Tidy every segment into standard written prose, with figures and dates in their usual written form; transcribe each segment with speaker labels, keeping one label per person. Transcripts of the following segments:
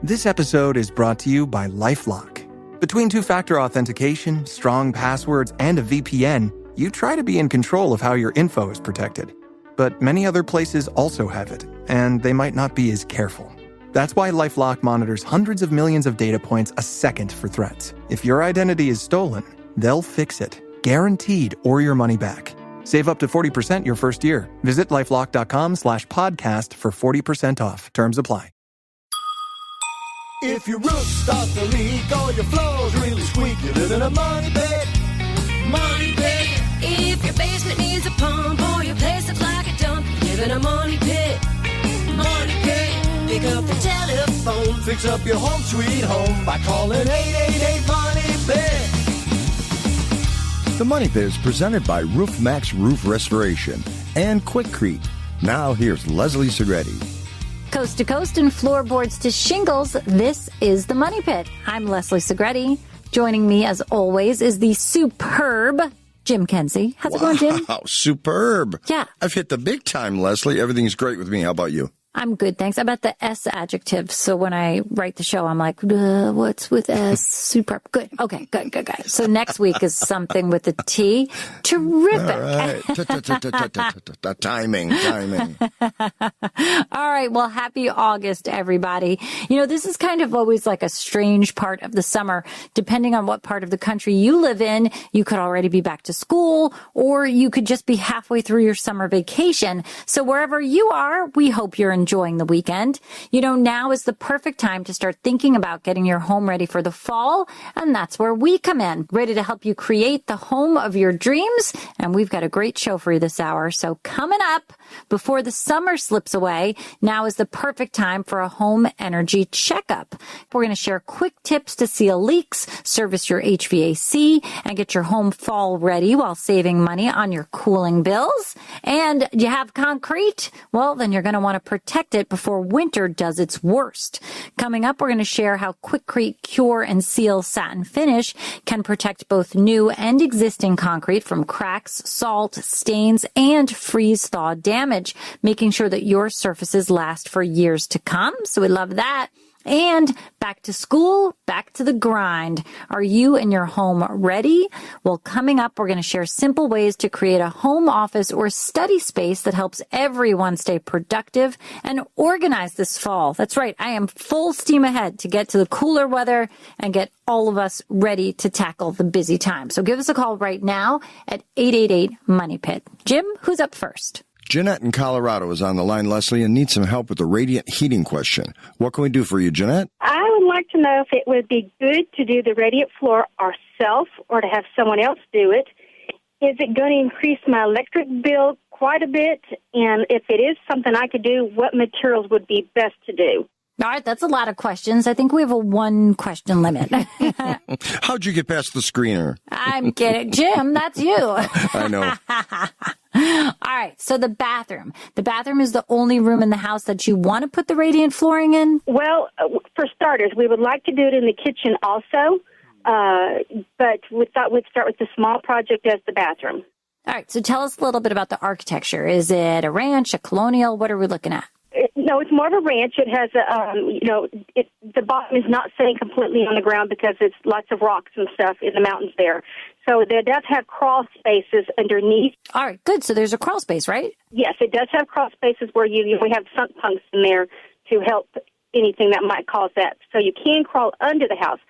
Speaker 1: This episode is brought to you by LifeLock. Between two-factor authentication, strong passwords, and a VPN, you try to be in control of how your info is protected. But many other places also have it, and they might not be as careful. That's why LifeLock monitors hundreds of millions of data points a second for threats. If your identity is stolen, they'll fix it, guaranteed, or your money back. Save up to 40% your first year. Visit LifeLock.com/podcast for 40% off. Terms apply.
Speaker 2: If your roof starts to leak or your floor's really squeaky, you live in a money pit. Money pit.
Speaker 3: If your basement needs a pump or your place looks like a dump, you live in a money pit. Money pit. Pick up the telephone.
Speaker 2: Fix up your home sweet home by calling 888-MONEY-PIT.
Speaker 4: The Money Pit is presented by Roof Max Roof Restoration and Quickcrete. Now here's Leslie Segretti.
Speaker 5: Coast to coast and floorboards to shingles, this is the Money Pit. I'm Leslie Segretti. Joining me, as always, is the superb Jim Kenzie. How's it going, Jim?
Speaker 4: Wow, superb.
Speaker 5: Yeah.
Speaker 4: I've hit the big time, Leslie. Everything's great with me. How about you?
Speaker 5: I'm good, thanks. I'm at the S adjective, so when I write the show, I'm like, what's with S? Superb. Good. Okay, good. So next week is something with a T. Terrific.
Speaker 4: All right. Timing.
Speaker 5: All right. Well, happy August, everybody. You know, this is kind of always like a strange part of the summer. Depending on what part of the country you live in, you could already be back to school, or you could just be halfway through your summer vacation. So wherever you are, we hope you're enjoying the weekend. You know, now is the perfect time to start thinking about getting your home ready for the fall, and that's where we come in, ready to help you create the home of your dreams. And we've got a great show for you this hour. So coming up, before the summer slips away, now is the perfect time for a home energy checkup. We're going to share quick tips to seal leaks, service your HVAC, and get your home fall ready while saving money on your cooling bills. And you have concrete? Well, then you're going to want to protect it before winter does its worst. Coming up, we're going to share how Quickcrete Cure and Seal Satin Finish can protect both new and existing concrete from cracks, salt, stains, and freeze-thaw damage, making sure that your surfaces last for years to come. So we love that. And back to school, back to the grind. Are you and your home ready? Well, coming up, we're going to share simple ways to create a home office or study space that helps everyone stay productive and organized this fall. That's right. I am full steam ahead to get to the cooler weather and get all of us ready to tackle the busy time. So give us a call right now at 888-MONEY-PIT. Jim, who's up first?
Speaker 4: Janette in Colorado is on the line, Leslie, and needs some help with the radiant heating question. What can we do for you, Janette?
Speaker 6: I would like to know if it would be good to do the radiant floor ourselves or to have someone else do it. Is it going to increase my electric bill quite a bit? And if it is something I could do, what materials would be best to do?
Speaker 5: All right, that's a lot of questions. I think we have a one-question limit.
Speaker 4: How'd you get past the screener?
Speaker 5: I'm kidding. Jim, that's you.
Speaker 4: I know.
Speaker 5: All right, so the bathroom. The bathroom is the only room in the house that you want to put the radiant flooring in?
Speaker 6: Well, for starters, we would like to do it in the kitchen also, but we thought we'd start with the small project as the bathroom.
Speaker 5: All right, so tell us a little bit about the architecture. Is it a ranch, a colonial? What are we looking at?
Speaker 6: No, it's more of a ranch. It has the bottom is not sitting completely on the ground because it's lots of rocks and stuff in the mountains there. So it does have crawl spaces underneath.
Speaker 5: All right, good. So there's a crawl space, right?
Speaker 6: Yes, it does have crawl spaces where we have sump punks in there to help anything that might cause that. So you can crawl under the house,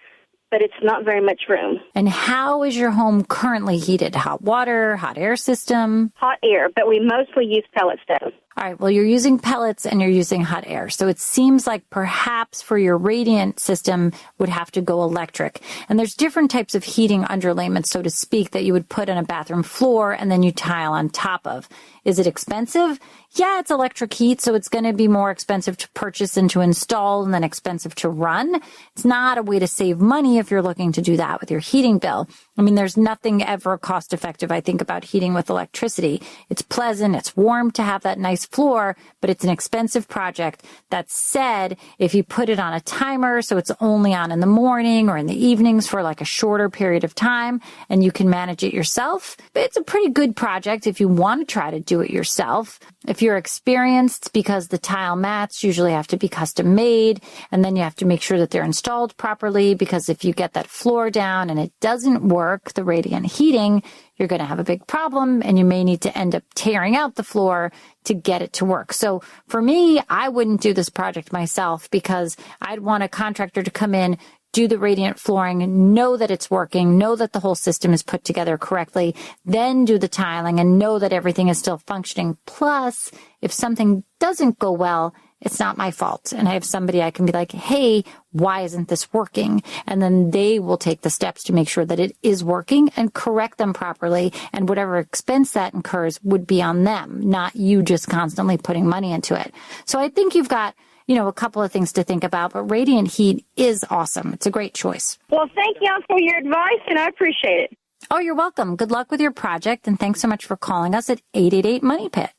Speaker 6: but it's not very much room.
Speaker 5: And how is your home currently heated? Hot water, hot air system?
Speaker 6: Hot air, but we mostly use pellet stoves.
Speaker 5: All right, well, you're using pellets and you're using hot air. So it seems like perhaps for your radiant system would have to go electric. And there's different types of heating underlayments, so to speak, that you would put on a bathroom floor and then you tile on top of. Is it expensive? Yeah, it's electric heat, so it's going to be more expensive to purchase and to install and then expensive to run. It's not a way to save money if you're looking to do that with your heating bill. I mean, there's nothing ever cost effective, I think, about heating with electricity. It's pleasant, it's warm to have that nice floor, but it's an expensive project. That said, if you put it on a timer, so it's only on in the morning or in the evenings for like a shorter period of time, and you can manage it yourself, it's a pretty good project if you want to try to do it yourself. If you're experienced, because the tile mats usually have to be custom made, and then you have to make sure that they're installed properly, because if you get that floor down and it doesn't work, the radiant heating, you're going to have a big problem, and you may need to end up tearing out the floor to get it to work. So for me, I wouldn't do this project myself, because I'd want a contractor to come in, do the radiant flooring, know that it's working, know that the whole system is put together correctly, then do the tiling and know that everything is still functioning. Plus, if something doesn't go well, it's not my fault. And I have somebody I can be like, hey, why isn't this working? And then they will take the steps to make sure that it is working and correct them properly. And whatever expense that incurs would be on them, not you just constantly putting money into it. So I think you've got, a couple of things to think about, but radiant heat is awesome. It's a great choice.
Speaker 6: Well, thank y'all for your advice, and I appreciate it.
Speaker 5: Oh, you're welcome. Good luck with your project, and thanks so much for calling us at 888-MONEY-PIT.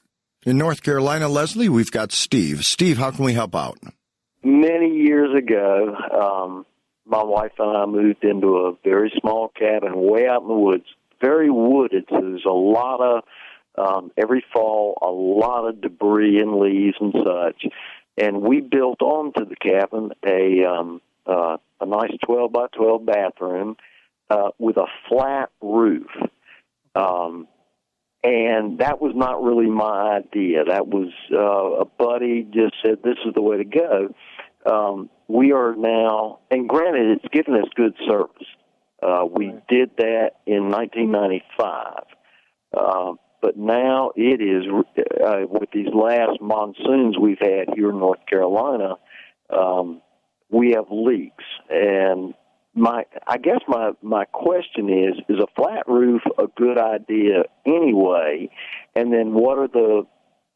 Speaker 4: In North Carolina, Leslie, we've got Steve. Steve, how can we help out?
Speaker 7: Many years ago, my wife and I moved into a very small cabin way out in the woods, very wooded, so there's a lot of, every fall, a lot of debris and leaves and such. And we built onto the cabin a nice 12 by 12 bathroom with a flat roof. And that was not really my idea. That was a buddy just said, this is the way to go. We are now, and granted, it's given us good service. We did that in 1995. But now it is, with these last monsoons we've had here in North Carolina, we have leaks. And I guess my question is a flat roof a good idea anyway? And then what are the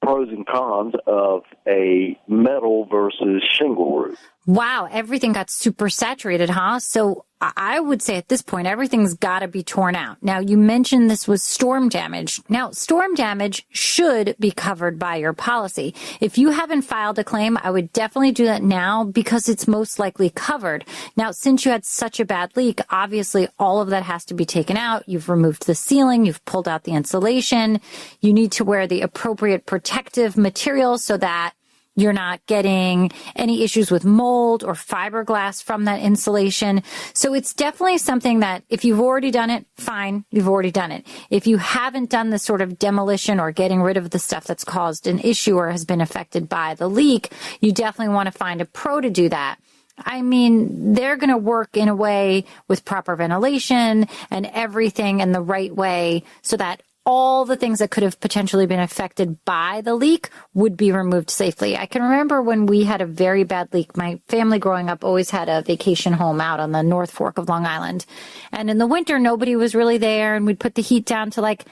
Speaker 7: pros and cons of a metal versus shingle roof?
Speaker 5: Wow, everything got super saturated, huh? So I would say at this point, everything's got to be torn out. Now, you mentioned this was storm damage. Now, storm damage should be covered by your policy. If you haven't filed a claim, I would definitely do that now, because it's most likely covered. Now, since you had such a bad leak, obviously all of that has to be taken out. You've removed the ceiling, you've pulled out the insulation. You need to wear the appropriate protective material so that you're not getting any issues with mold or fiberglass from that insulation. So it's definitely something that if you've already done it, fine, you've already done it. If you haven't done the sort of demolition or getting rid of the stuff that's caused an issue or has been affected by the leak, you definitely want to find a pro to do that. I mean, they're going to work in a way with proper ventilation and everything in the right way so that all the things that could have potentially been affected by the leak would be removed safely. I can remember when we had a very bad leak. My family growing up always had a vacation home out on the North Fork of Long Island. And in the winter, nobody was really there, and we'd put the heat down to like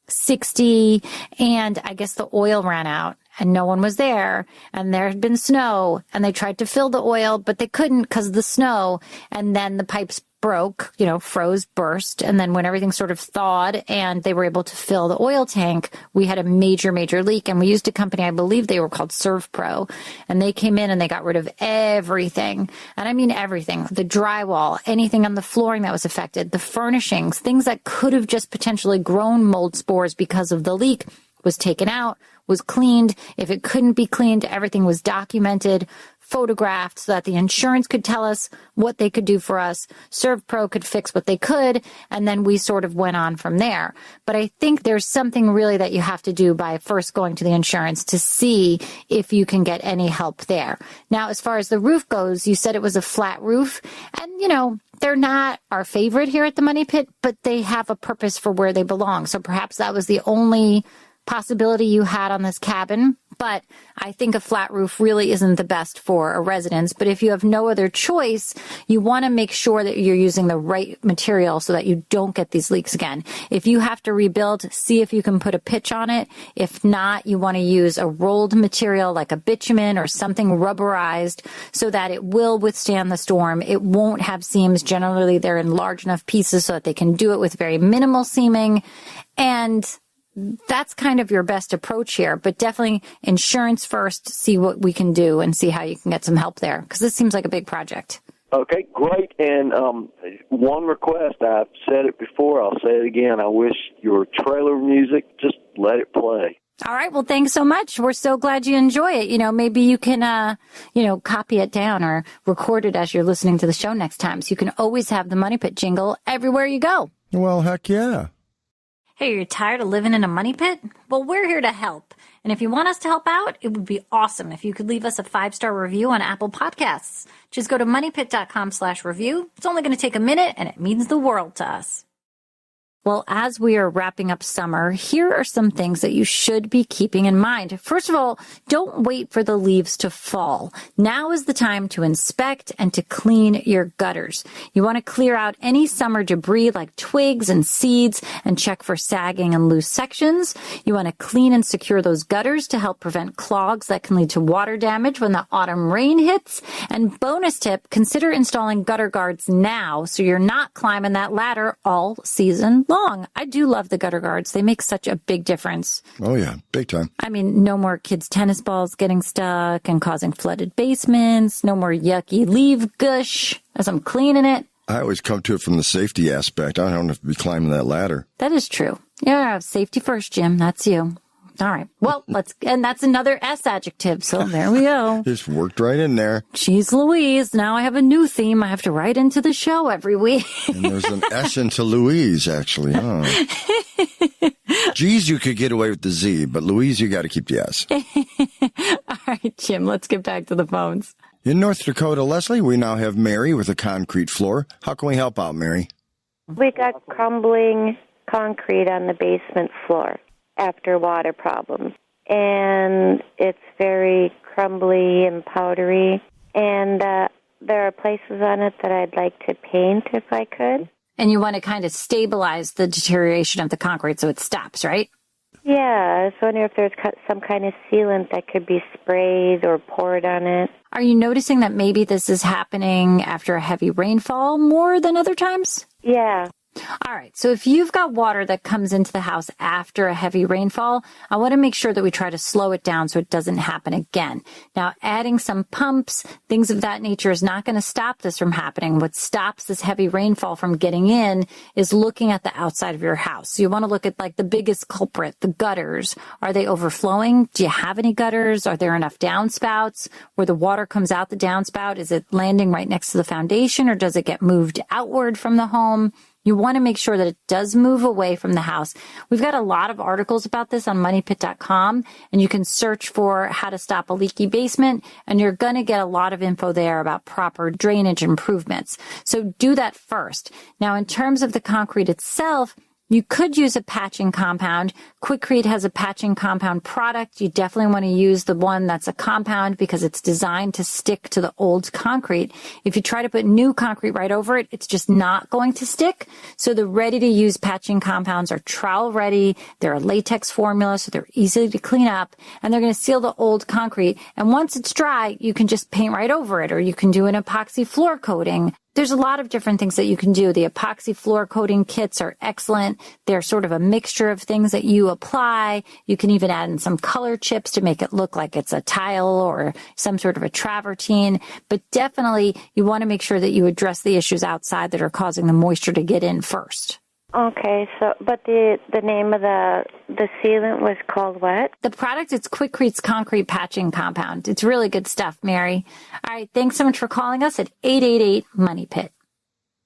Speaker 5: 60, and I guess the oil ran out and no one was there, and there had been snow, and they tried to fill the oil, but they couldn't because of the snow, and then the pipes broke, froze, burst, and then when everything sort of thawed and they were able to fill the oil tank, we had a major, major leak, and we used a company, I believe they were called ServPro, and they came in and they got rid of everything, and I mean everything, the drywall, anything on the flooring that was affected, the furnishings, things that could have just potentially grown mold spores because of the leak was taken out, was cleaned. If it couldn't be cleaned, everything was documented, photographed so that the insurance could tell us what they could do for us. ServPro could fix what they could, and then we sort of went on from there. But I think there's something really that you have to do by first going to the insurance to see if you can get any help there. Now, as far as the roof goes, you said it was a flat roof, and they're not our favorite here at the Money Pit, but they have a purpose for where they belong. So perhaps that was the only possibility you had on this cabin, but I think a flat roof really isn't the best for a residence. But if you have no other choice, you want to make sure that you're using the right material so that you don't get these leaks again. If you have to rebuild, see if you can put a pitch on it. If not, you want to use a rolled material like a bitumen or something rubberized so that it will withstand the storm. It won't have seams. Generally, they're in large enough pieces so that they can do it with very minimal seaming. And that's kind of your best approach here, but definitely insurance first, see what we can do and see how you can get some help there, because this seems like a big project.
Speaker 7: Okay, great. And one request, I've said it before, I'll say it again. I wish your trailer music, just let it play.
Speaker 5: All right. Well, thanks so much. We're so glad you enjoy it. Maybe you can, copy it down or record it as you're listening to the show next time. So you can always have the Money Pit jingle everywhere you go.
Speaker 4: Well, heck yeah.
Speaker 5: Hey, you're tired of living in a money pit? Well, we're here to help. And if you want us to help out, it would be awesome if you could leave us a 5-star review on Apple Podcasts. Just go to moneypit.com/review. It's only going to take a minute, and it means the world to us. Well, as we are wrapping up summer, here are some things that you should be keeping in mind. First of all, don't wait for the leaves to fall. Now is the time to inspect and to clean your gutters. You want to clear out any summer debris like twigs and seeds and check for sagging and loose sections. You want to clean and secure those gutters to help prevent clogs that can lead to water damage when the autumn rain hits. And bonus tip, consider installing gutter guards now so you're not climbing that ladder all season long. I do love the gutter guards. They make such a big difference.
Speaker 4: Oh, yeah. Big time.
Speaker 5: I mean, no more kids' tennis balls getting stuck and causing flooded basements. No more yucky leaf gush as I'm cleaning it.
Speaker 4: I always come to it from the safety aspect. I don't have to be climbing that ladder.
Speaker 5: That is true. Yeah, safety first, Jim. That's you. All right. Well, and that's another S adjective. So there we go.
Speaker 4: Just worked right in there.
Speaker 5: Jeez Louise. Now I have a new theme I have to write into the show every week.
Speaker 4: And there's an S into Louise, actually. Huh? G's, you could get away with the Z, but Louise, you got to keep the S.
Speaker 5: All right, Jim, let's get back to the phones.
Speaker 4: In North Dakota, Leslie, we now have Mary with a concrete floor. How can we help out, Mary?
Speaker 8: We got crumbling concrete on the basement floor after water problems. And it's very crumbly and powdery. And there are places on it that I'd like to paint if I could.
Speaker 5: And you want to kind of stabilize the deterioration of the concrete so it stops, right?
Speaker 8: Yeah, I was wondering if there's some kind of sealant that could be sprayed or poured on it.
Speaker 5: Are you noticing that maybe this is happening after a heavy rainfall more than other times?
Speaker 8: Yeah.
Speaker 5: All right. So if you've got water that comes into the house after a heavy rainfall, I want to make sure that we try to slow it down so it doesn't happen again. Now, adding some pumps, things of that nature is not going to stop this from happening. What stops this heavy rainfall from getting in is looking at the outside of your house. So you want to look at like the biggest culprit, the gutters. Are they overflowing? Do you have any gutters? Are there enough downspouts where the water comes out the downspout? Is it landing right next to the foundation or does it get moved outward from the home? You want to make sure that it does move away from the house. We've got a lot of articles about this on moneypit.com, and you can search for how to stop a leaky basement, and you're going to get a lot of info there about proper drainage improvements. So do that first. Now, in terms of the concrete itself, you could use a patching compound. Quikrete has a patching compound product. You definitely want to use the one that's a compound because it's designed to stick to the old concrete. If you try to put new concrete right over it, it's just not going to stick. So the ready-to-use patching compounds are trowel-ready. They're a latex formula, so they're easy to clean up, and they're going to seal the old concrete. And once it's dry, you can just paint right over it, or you can do an epoxy floor coating. There's a lot of different things that you can do. The epoxy floor coating kits are excellent. They're sort of a mixture of things that you apply. You can even add in some color chips to make it look like it's a tile or some sort of a travertine. But definitely you want to make sure that you address the issues outside that are causing the moisture to get in first.
Speaker 8: Okay, so but the name of the sealant was called what?
Speaker 5: The product is Quickrete's Concrete Patching Compound. It's really good stuff, Mary. All right, thanks so much for calling us at 888-MONEY-PIT.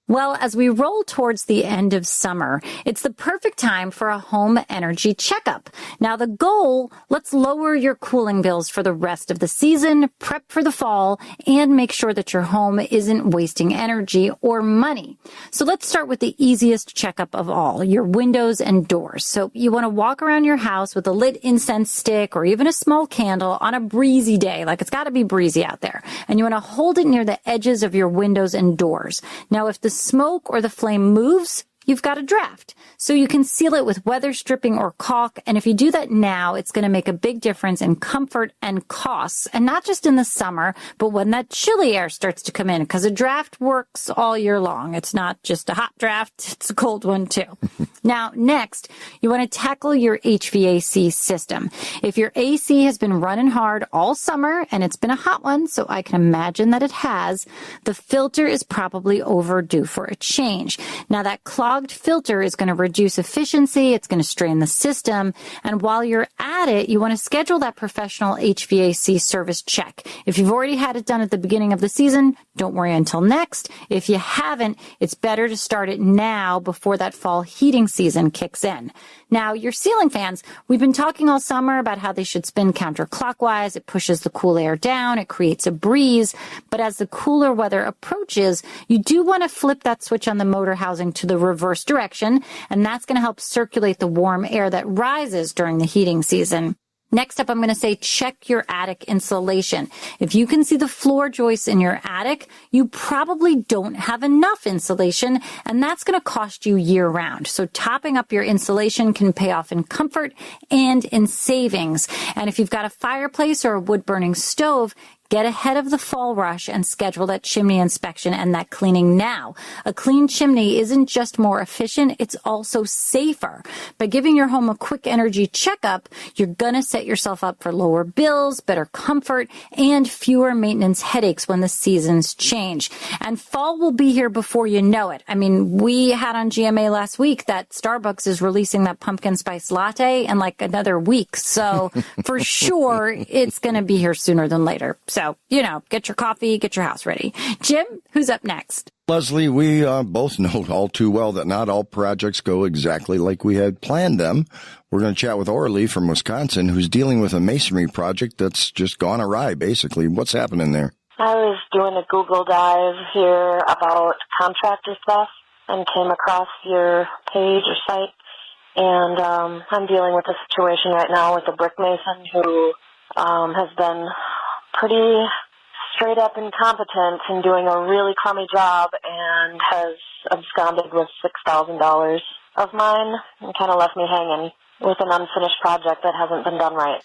Speaker 5: Well, as we roll towards the end of summer, it's the perfect time for a home energy checkup. Now, the goal, let's lower your cooling bills for the rest of the season, prep for the fall, and make sure that your home isn't wasting energy or money. So let's start with the easiest checkup of all, your windows and doors. So you want to walk around your house with a lit incense stick or even a small candle on a breezy day, like it's got to be breezy out there. And you want to hold it near the edges of your windows and doors. Now, if the smoke or the flame moves, you've got a draft. So you can seal it with weather stripping or caulk. And if you do that now, it's going to make a big difference in comfort and costs. And not just in the summer, but when that chilly air starts to come in, because a draft works all year long. It's not just a hot draft. It's a cold one too. Now, next, you want to tackle your HVAC system. If your AC has been running hard all summer, and it's been a hot one, so I can imagine that it has, the filter is probably overdue for a change. Now, that clogged filter is going to reduce efficiency, it's going to strain the system, and while you're at it, you want to schedule that professional HVAC service check. If you've already had it done at the beginning of the season, don't worry until next. If you haven't, it's better to start it now before that fall heating season kicks in. Now, your ceiling fans, we've been talking all summer about how they should spin counterclockwise. It pushes the cool air down. It creates a breeze. But as the cooler weather approaches, you do want to flip that switch on the motor housing to the reverse direction, and that's going to help circulate the warm air that rises during the heating season. Next up, I'm going to say check your attic insulation. If you can see the floor joists in your attic, you probably don't have enough insulation, and that's going to cost you year-round. So topping up your insulation can pay off in comfort and in savings. And if you've got a fireplace or a wood-burning stove, get ahead of the fall rush and schedule that chimney inspection and that cleaning now. A clean chimney isn't just more efficient, it's also safer. By giving your home a quick energy checkup, you're going to set yourself up for lower bills, better comfort, and fewer maintenance headaches when the seasons change. And fall will be here before you know it. I mean, we had on GMA last week that Starbucks is releasing that pumpkin spice latte in like another week. So for sure, it's going to be here sooner than later. So, get your coffee, get your house ready. Jim, who's up next?
Speaker 4: Leslie, we both know all too well that not all projects go exactly like we had planned them. We're going to chat with Orly from Wisconsin, who's dealing with a masonry project that's just gone awry, basically. What's happening there?
Speaker 9: I was doing a Google dive here about contractor stuff and came across your page or site. And I'm dealing with a situation right now with a brick mason who has been pretty straight up incompetent and doing a really crummy job and has absconded with $6,000 of mine and kind of left me hanging with an unfinished project that hasn't been done right.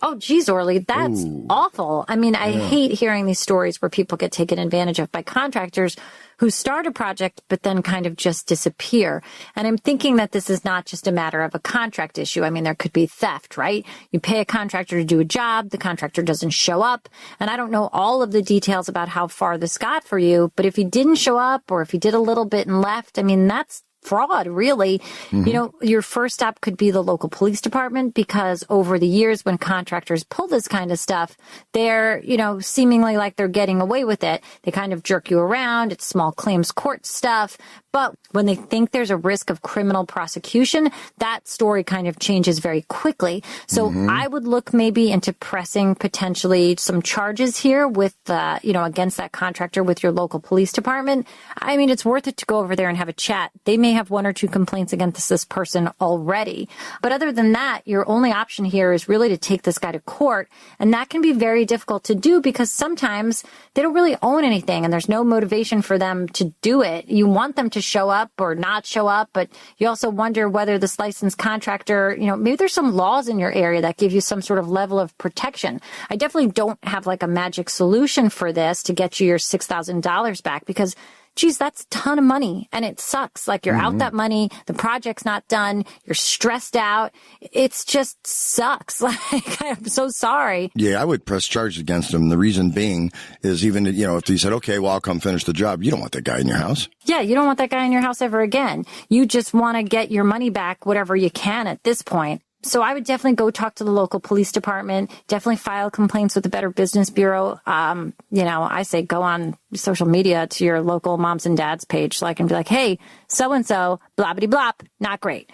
Speaker 5: Oh, geez, Orly, that's awful. I mean, I hate hearing these stories where people get taken advantage of by contractors who start a project but then kind of just disappear. And I'm thinking that this is not just a matter of a contract issue. I mean, there could be theft, right? You pay a contractor to do a job, the contractor doesn't show up, and I don't know all of the details about how far this got for you, but if he didn't show up or if he did a little bit and left, I mean, that's fraud, really. Mm-hmm. Your first stop could be the local police department, because over the years when contractors pull this kind of stuff, they're, seemingly like they're getting away with it. They kind of jerk you around. It's small claims court stuff. But when they think there's a risk of criminal prosecution, that story kind of changes very quickly. So I would look maybe into pressing potentially some charges here with, against that contractor with your local police department. I mean, it's worth it to go over there and have a chat. They may have one or two complaints against this person already. But other than that, your only option here is really to take this guy to court. And that can be very difficult to do because sometimes they don't really own anything and there's no motivation for them to do it. You want them to show up or not show up, but you also wonder whether this licensed contractor, maybe there's some laws in your area that give you some sort of level of protection. I definitely don't have like a magic solution for this to get you your $6,000 back because geez, that's a ton of money and it sucks. Like you're out that money, the project's not done, you're stressed out. It's just sucks. Like, I'm so sorry.
Speaker 4: Yeah, I would press charges against him. The reason being is even, if he said, okay, well, I'll come finish the job. You don't want that guy in your house.
Speaker 5: Yeah, you don't want that guy in your house ever again. You just want to get your money back, whatever you can at this point. So I would definitely go talk to the local police department, definitely file complaints with the Better Business Bureau. I say go on social media to your local moms and dads page, and be like, hey, so-and-so, blah-bitty-blop, not great.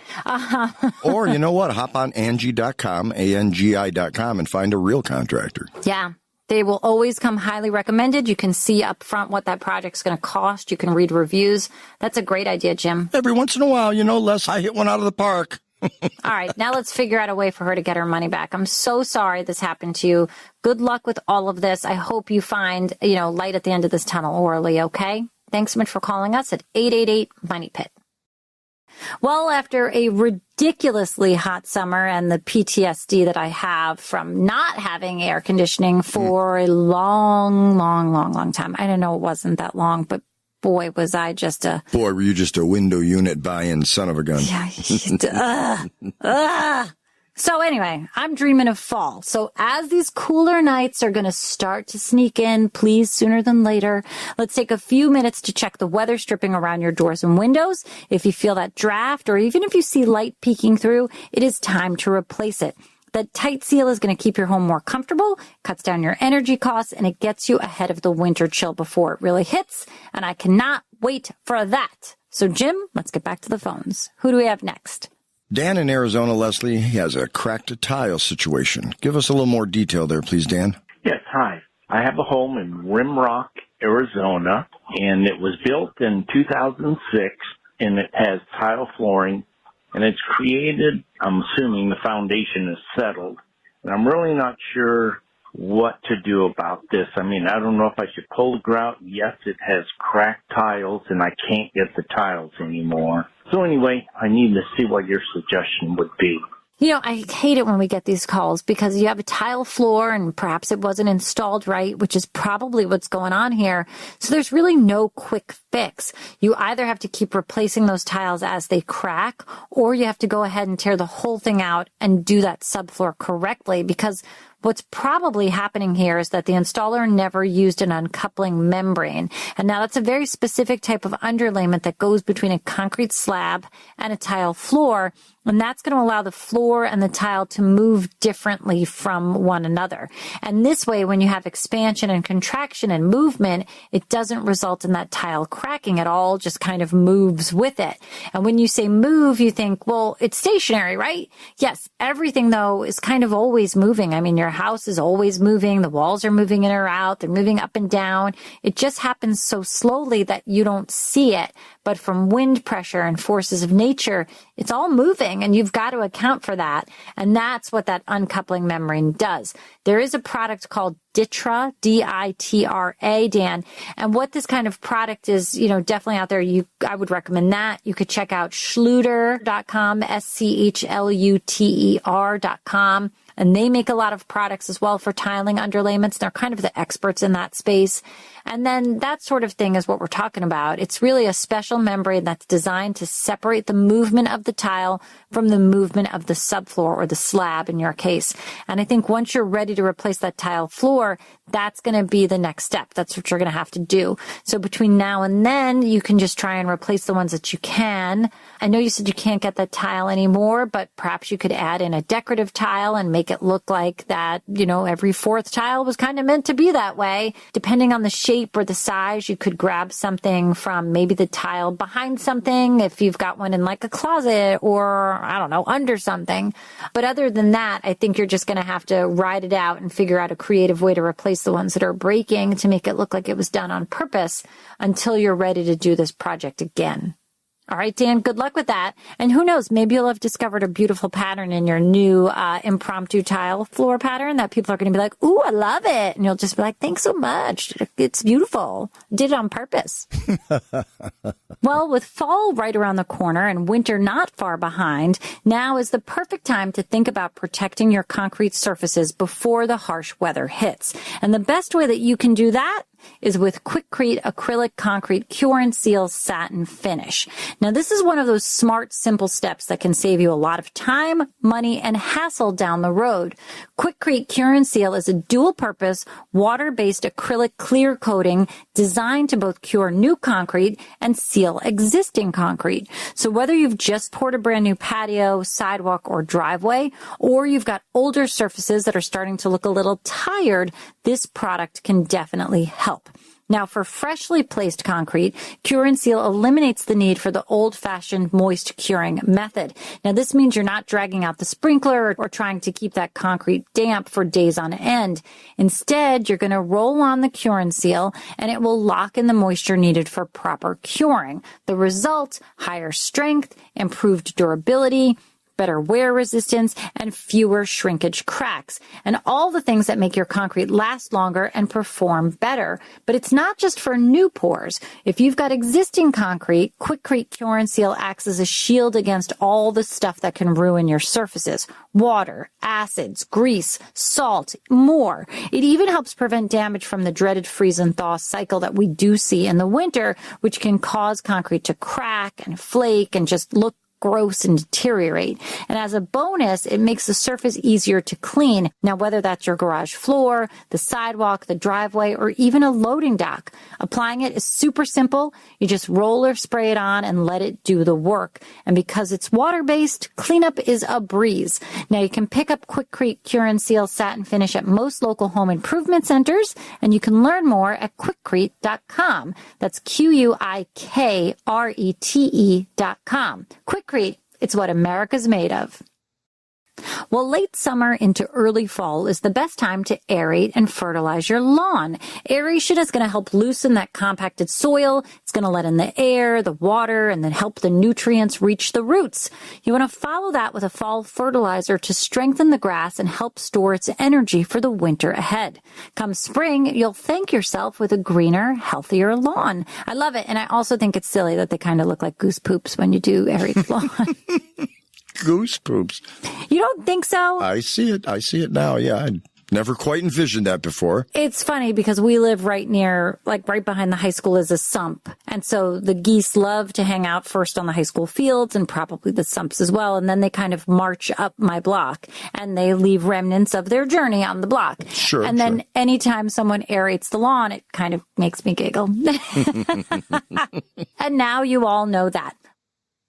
Speaker 4: Or you know what? Hop on Angie.com, ANGI.com, and find a real contractor.
Speaker 5: Yeah. They will always come highly recommended. You can see up front what that project's going to cost. You can read reviews. That's a great idea, Jim.
Speaker 4: Every once in a while, Les, I hit one out of the park.
Speaker 5: All right, now let's figure out a way for her to get her money back. I'm so sorry this happened to you. Good luck with all of this. I hope you find, light at the end of this tunnel, Orly, okay? Thanks so much for calling us at 888-MONEY-PIT. Well, after a ridiculously hot summer and the PTSD that I have from not having air conditioning for a long time. I don't know, it wasn't that long, but boy, was I just a...
Speaker 4: Boy, were you just a window unit buy-in son of a gun.
Speaker 5: So anyway, I'm dreaming of fall. So as these cooler nights are going to start to sneak in, please sooner than later, let's take a few minutes to check the weather stripping around your doors and windows. If you feel that draft, or even if you see light peeking through, it is time to replace it. That tight seal is going to keep your home more comfortable, cuts down your energy costs, and it gets you ahead of the winter chill before it really hits. And I cannot wait for that. So Jim, let's get back to the phones. Who do we have next?
Speaker 4: Dan in Arizona, Leslie, has a cracked tile situation. Give us a little more detail there, please, Dan.
Speaker 10: Yes, hi. I have a home in Rimrock, Arizona, and it was built in 2006, and it has tile flooring, and it's created, I'm assuming the foundation is settled, and I'm really not sure what to do about this. I mean, I don't know if I should pull the grout. Yes, it has cracked tiles, and I can't get the tiles anymore. So anyway, I need to see what your suggestion would be.
Speaker 5: You know, I hate it when we get these calls because you have a tile floor and perhaps it wasn't installed right, which is probably what's going on here. So there's really no quick fix. You either have to keep replacing those tiles as they crack, or you have to go ahead and tear the whole thing out and do that subfloor correctly, because what's probably happening here is that the installer never used an uncoupling membrane. And now that's a very specific type of underlayment that goes between a concrete slab and a tile floor. And that's going to allow the floor and the tile to move differently from one another. And this way, when you have expansion and contraction and movement, it doesn't result in that tile cracking at all, just kind of moves with it. And when you say move, you think, well, it's stationary, right? Yes, everything, though, is kind of always moving. I mean, your house is always moving. The walls are moving in or out. They're moving up and down. It just happens so slowly that you don't see it. But from wind pressure and forces of nature, it's all moving, and you've got to account for that. And that's what that uncoupling membrane does. There is a product called Ditra, D-I-T-R-A, Dan. And what this kind of product is, you know, definitely out there, I would recommend that. You could check out schluter.com, schluter.com. And they make a lot of products as well for tiling underlayments. They're kind of the experts in that space. And then that sort of thing is what we're talking about. It's really a special membrane that's designed to separate the movement of the tile from the movement of the subfloor or the slab in your case. And I think once you're ready to replace that tile floor, that's going to be the next step. That's what you're going to have to do. So between now and then, you can just try and replace the ones that you can. I know you said you can't get that tile anymore, but perhaps you could add in a decorative tile and make it look like that, you know, every fourth tile was kind of meant to be that way. Depending on the shape or the size, you could grab something from maybe the tile behind something if you've got one in like a closet or, I don't know, under something. But other than that, I think you're just going to have to ride it out and figure out a creative way to replace the ones that are breaking to make it look like it was done on purpose until you're ready to do this project again. All right, Dan, good luck with that. And who knows, maybe you'll have discovered a beautiful pattern in your new impromptu tile floor pattern that people are going to be like, ooh, I love it. And you'll just be like, thanks so much. It's beautiful. Did it on purpose. Well, with fall right around the corner and winter not far behind, now is the perfect time to think about protecting your concrete surfaces before the harsh weather hits. And the best way that you can do that is with Quikrete Acrylic Concrete Cure and Seal Satin Finish. Now, this is one of those smart, simple steps that can save you a lot of time, money, and hassle down the road. Quikrete Cure and Seal is a dual-purpose, water-based acrylic clear coating designed to both cure new concrete and seal existing concrete. So whether you've just poured a brand new patio, sidewalk, or driveway, or you've got older surfaces that are starting to look a little tired, this product can definitely help. Now, for freshly placed concrete, Cure and Seal eliminates the need for the old-fashioned moist curing method. Now, this means you're not dragging out the sprinkler or trying to keep that concrete damp for days on end. Instead, you're going to roll on the Cure and Seal, and it will lock in the moisture needed for proper curing. The result, higher strength, improved durability, better wear resistance, and fewer shrinkage cracks, and all the things that make your concrete last longer and perform better. But it's not just for new pours. If you've got existing concrete, Quikrete Cure and Seal acts as a shield against all the stuff that can ruin your surfaces. Water, acids, grease, salt, more. It even helps prevent damage from the dreaded freeze and thaw cycle that we do see in the winter, which can cause concrete to crack and flake and just look gross and deteriorate. And as a bonus, it makes the surface easier to clean. Now, whether that's your garage floor, the sidewalk, the driveway, or even a loading dock, applying it is super simple. You just roll or spray it on and let it do the work. And because it's water-based, cleanup is a breeze. Now, you can pick up Quikrete Cure and Seal Satin Finish at most local home improvement centers, and you can learn more at quikrete.com. That's Quikrete.com. Quikrete, it's what America's made of. Well, late summer into early fall is the best time to aerate and fertilize your lawn. Aeration is going to help loosen that compacted soil. It's going to let in the air, the water, and then help the nutrients reach the roots. You want to follow that with a fall fertilizer to strengthen the grass and help store its energy for the winter ahead. Come spring, you'll thank yourself with a greener, healthier lawn. I love it, and I also think it's silly that they kind of look like goose poops when you do aerate lawn.
Speaker 4: Goose poops.
Speaker 5: You don't think so?
Speaker 4: I see it. I see it now. Yeah, I never quite envisioned that before.
Speaker 5: It's funny because we live right near, like right behind the high school is a sump. And so the geese love to hang out first on the high school fields and probably the sumps as well. And then they kind of march up my block and they leave remnants of their journey on the block.
Speaker 4: Sure.
Speaker 5: And then anytime someone aerates the lawn, it kind of makes me giggle. And now you all know that.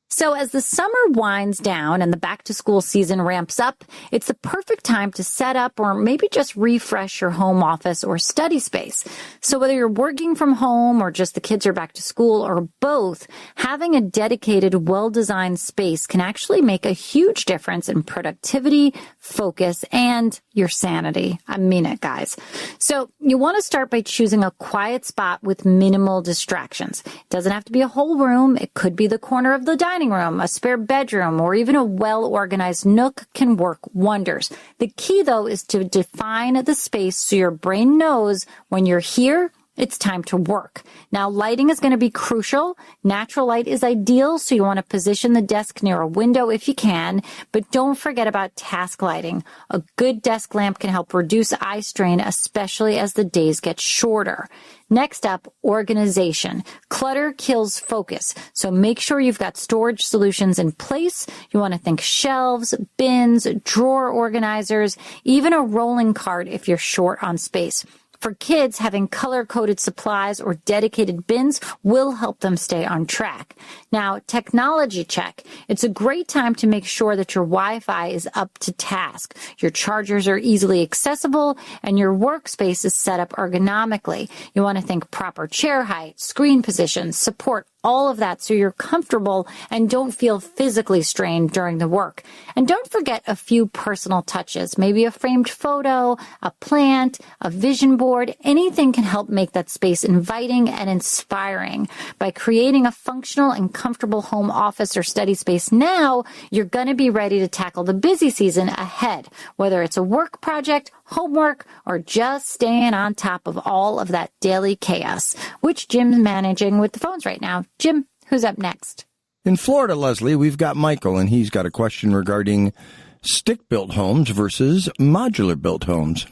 Speaker 5: So as the summer winds down and the back-to-school season ramps up, it's the perfect time to set up or maybe just refresh your home office or study space. So whether you're working from home or just the kids are back to school or both, having a dedicated, well-designed space can actually make a huge difference in productivity, focus, and your sanity. I mean it, guys. So you want to start by choosing a quiet spot with minimal distractions. It doesn't have to be a whole room. It could be the corner of the dining room, a spare bedroom, or even a well-organized nook can work wonders. The key, though, is to define the space so your brain knows when you're here, it's time to work. Now, lighting is going to be crucial. Natural light is ideal, so you want to position the desk near a window if you can, but don't forget about task lighting. A good desk lamp can help reduce eye strain, especially as the days get shorter. Next up, organization. Clutter kills focus, so make sure you've got storage solutions in place. You want to think shelves, bins, drawer organizers, even a rolling cart if you're short on space. For kids, having color-coded supplies or dedicated bins will help them stay on track. Now, technology check. It's a great time to make sure that your Wi-Fi is up to task. Your chargers are easily accessible and your workspace is set up ergonomically. You want to think proper chair height, screen position, support, all of that so you're comfortable and don't feel physically strained during the work. And don't forget a few personal touches, maybe a framed photo, a plant, a vision board. Anything can help make that space inviting and inspiring. By creating a functional and comfortable home office or study space now, you're going to be ready to tackle the busy season ahead, whether it's a work project, homework, or just staying on top of all of that daily chaos, which Jim's managing with the phones right now. Jim, who's up next?
Speaker 4: In Florida, Leslie, we've got Michael, and he's got a question regarding stick-built homes versus modular-built homes.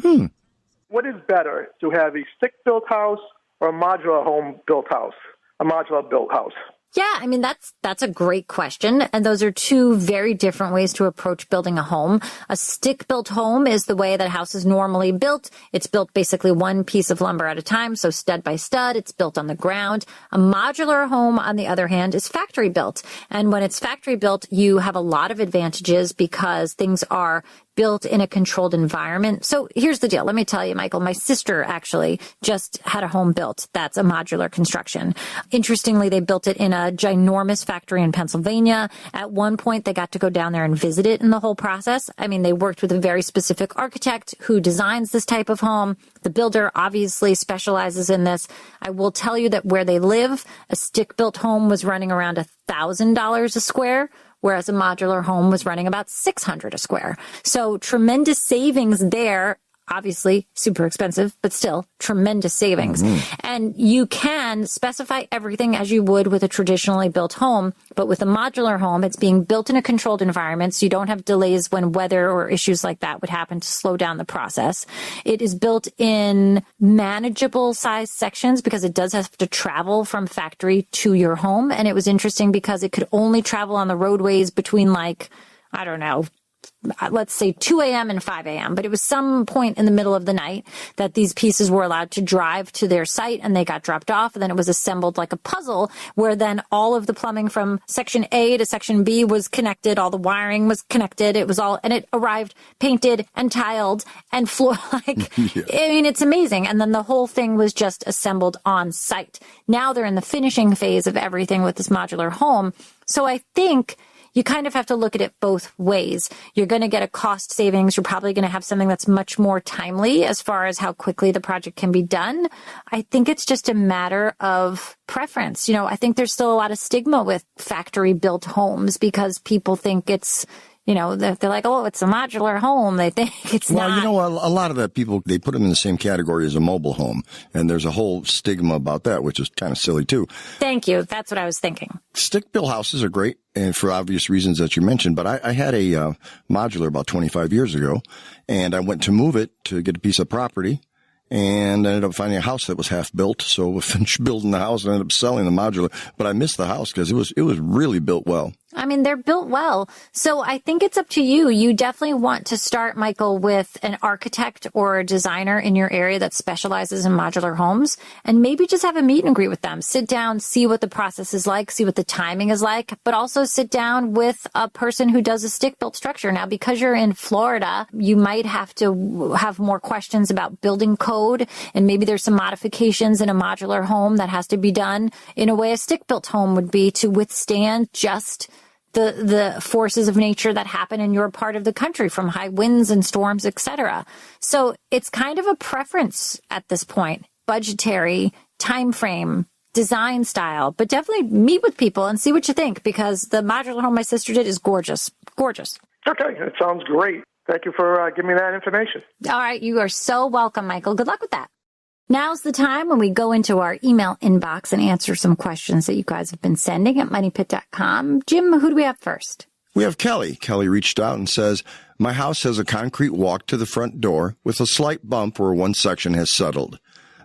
Speaker 11: What is better, to have a stick-built house or a modular home-built house, a modular-built house?
Speaker 5: Yeah, I mean, that's a great question. And those are two very different ways to approach building a home. A stick-built home is the way that a house is normally built. It's built basically one piece of lumber at a time, so stud by stud. It's built on the ground. A modular home, on the other hand, is factory built. And when it's factory built, you have a lot of advantages because things are built in a controlled environment. So here's the deal. Let me tell you, Michael, my sister actually just had a home built. That's a modular construction. Interestingly, they built it in a ginormous factory in Pennsylvania. At one point, they got to go down there and visit it in the whole process. I mean, they worked with a very specific architect who designs this type of home. The builder obviously specializes in this. I will tell you that where they live, a stick-built home was running around $1,000 a square, whereas a modular home was running about $600 a square. So tremendous savings there. Obviously super expensive, but still tremendous savings. And you can specify everything as you would with a traditionally built home, but with a modular home, it's being built in a controlled environment, so you don't have delays when weather or issues like that would happen to slow down the process. It is built in manageable size sections because it does have to travel from factory to your home. And it was interesting because it could only travel on the roadways between let's say 2 a.m. and 5 a.m., but it was some point in the middle of the night that these pieces were allowed to drive to their site and they got dropped off. And then it was assembled like a puzzle where then all of the plumbing from section A to section B was connected. All the wiring was connected. And it arrived painted and tiled and floor I mean, it's amazing. And then the whole thing was just assembled on site. Now they're in the finishing phase of everything with this modular home. So I think you kind of have to look at it both ways. You're going to get a cost savings. You're probably going to have something that's much more timely as far as how quickly the project can be done. I think it's just a matter of preference. I think there's still a lot of stigma with factory built homes because people think it's, they're like, oh, it's a modular home. They think it's not.
Speaker 4: Well, a lot of that people, they put them in the same category as a mobile home. And there's a whole stigma about that, which is kind of silly too.
Speaker 5: Thank you. That's what I was thinking.
Speaker 4: Stick-built houses are great, and for obvious reasons that you mentioned. But I had a modular about 25 years ago, and I went to move it to get a piece of property. And I ended up finding a house that was half built. So we finished building the house and ended up selling the modular. But I missed the house because it was really built well.
Speaker 5: I mean, they're built well. So I think it's up to you. You definitely want to start, Michael, with an architect or a designer in your area that specializes in modular homes, and maybe just have a meet and greet with them. Sit down, see what the process is like, see what the timing is like, but also sit down with a person who does a stick-built structure. Now, because you're in Florida, you might have to have more questions about building code, and maybe there's some modifications in a modular home that has to be done in a way a stick-built home would be to withstand just the forces of nature that happen in your part of the country, from high winds and storms, etc. So it's kind of a preference at this point, budgetary, time frame, design style, but definitely meet with people and see what you think, because the modular home my sister did is gorgeous. Gorgeous.
Speaker 11: Okay, that sounds great. Thank you for giving me that information.
Speaker 5: All right, you are so welcome, Michael. Good luck with that. Now's the time when we go into our email inbox and answer some questions that you guys have been sending at moneypit.com. Jim, who do we have first?
Speaker 4: We have Kelly. Kelly reached out and says, my house has a concrete walk to the front door with a slight bump where one section has settled.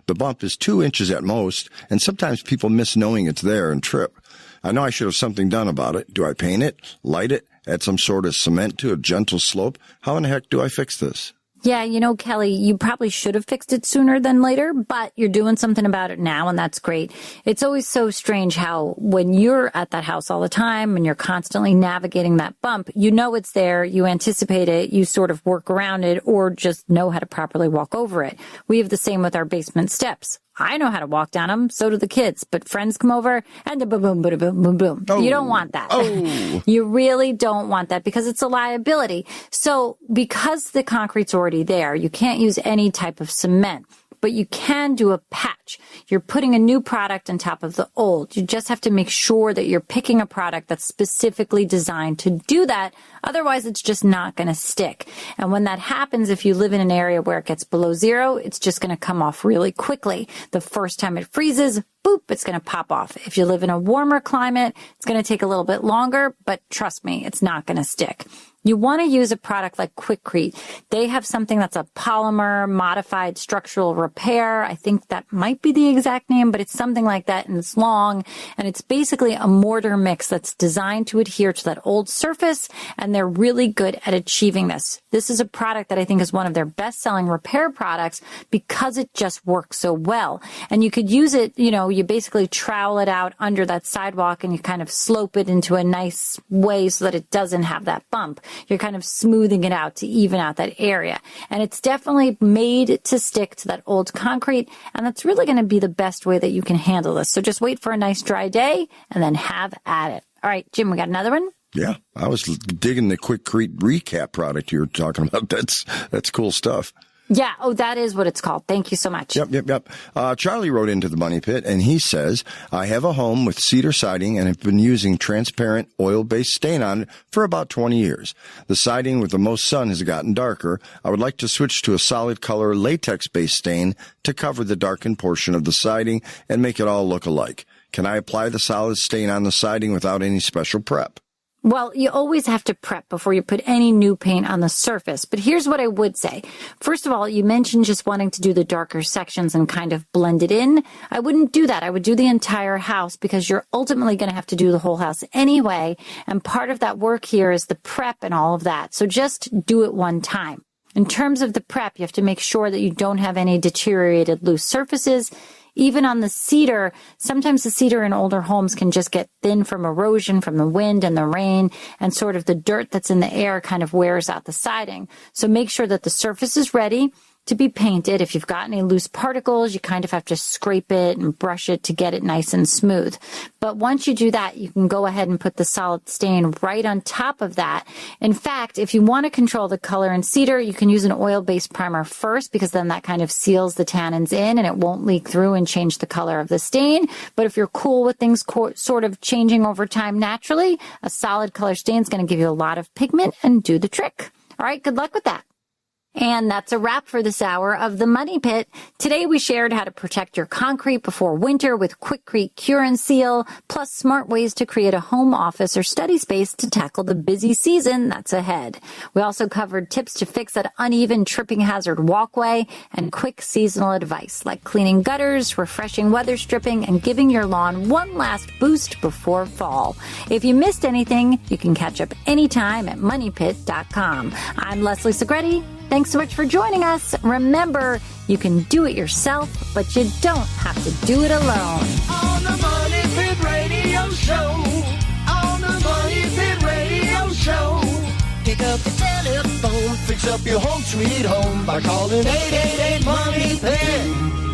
Speaker 4: The bump is 2 inches at most, and sometimes people miss knowing it's there and trip. I know I should have something done about it. Do I paint it, light it, add some sort of cement to a gentle slope? How in the heck do I fix this?
Speaker 5: Yeah, Kelly, you probably should have fixed it sooner than later, but you're doing something about it now, and that's great. It's always so strange how when you're at that house all the time and you're constantly navigating that bump, it's there, you anticipate it, you sort of work around it, or just know how to properly walk over it. We have the same with our basement steps. I know how to walk down them, so do the kids, but friends come over and boom, boom, boom, boom, boom, boom.
Speaker 4: Oh.
Speaker 5: You don't want that.
Speaker 4: Oh.
Speaker 5: You really don't want that because it's a liability. So because the concrete's already there, you can't use any type of cement, but you can do a patch. You're putting a new product on top of the old. You just have to make sure that you're picking a product that's specifically designed to do that. Otherwise, it's just not going to stick. And when that happens, if you live in an area where it gets below zero, it's just going to come off really quickly. The first time it freezes, boop, it's going to pop off. If you live in a warmer climate, it's going to take a little bit longer, but trust me, it's not going to stick. You want to use a product like Quikrete. They have something that's a polymer modified structural repair. I think that might be the exact name, but it's something like that, and it's long, and it's basically a mortar mix that's designed to adhere to that old surface, and they're really good at achieving this. This is a product that I think is one of their best-selling repair products because it just works so well. And you could use it, you basically trowel it out under that sidewalk and you kind of slope it into a nice way so that it doesn't have that bump. You're kind of smoothing it out to even out that area. And it's definitely made to stick to that old concrete. And that's really going to be the best way that you can handle this. So just wait for a nice dry day and then have at it. All right, Jim, we got another one?
Speaker 4: Yeah, I was digging the Quikrete recap product you were talking about. That's cool stuff.
Speaker 5: Yeah. Oh, that is what it's called. Thank you so much.
Speaker 4: Yep. Charlie wrote into the Money Pit, and he says, I have a home with cedar siding and have been using transparent oil-based stain on it for about 20 years. The siding with the most sun has gotten darker. I would like to switch to a solid color latex-based stain to cover the darkened portion of the siding and make it all look alike. Can I apply the solid stain on the siding without any special prep?
Speaker 5: Well, you always have to prep before you put any new paint on the surface. But here's what I would say. First of all, you mentioned just wanting to do the darker sections and kind of blend it in. I wouldn't do that. I would do the entire house because you're ultimately going to have to do the whole house anyway. And part of that work here is the prep and all of that. So just do it one time. In terms of the prep, you have to make sure that you don't have any deteriorated loose surfaces. Even on the cedar, sometimes the cedar in older homes can just get thin from erosion, from the wind and the rain, and sort of the dirt that's in the air kind of wears out the siding. So make sure that the surface is ready to be painted. If you've got any loose particles, you kind of have to scrape it and brush it to get it nice and smooth. But once you do that, you can go ahead and put the solid stain right on top of that. In fact, if you want to control the color in cedar, you can use an oil-based primer first because then that kind of seals the tannins in and it won't leak through and change the color of the stain. But if you're cool with things sort of changing over time naturally, a solid color stain is going to give you a lot of pigment and do the trick. All right, good luck with that. And that's a wrap for this hour of the Money Pit. Today we shared how to protect your concrete before winter with Quikrete Cure and Seal, plus smart ways to create a home office or study space to tackle the busy season that's ahead. We also covered tips to fix that uneven tripping hazard walkway and quick seasonal advice like cleaning gutters, refreshing weather stripping, and giving your lawn one last boost before fall. If you missed anything, you can catch up anytime at moneypit.com. I'm Leslie Segretti. Thanks so much for joining us. Remember, you can do it yourself, but you don't have to do it alone.
Speaker 2: On the Money Pit Radio Show. On the Money Pit Radio Show. Pick up the telephone. Fix up your home sweet home by calling 888 Money Pit.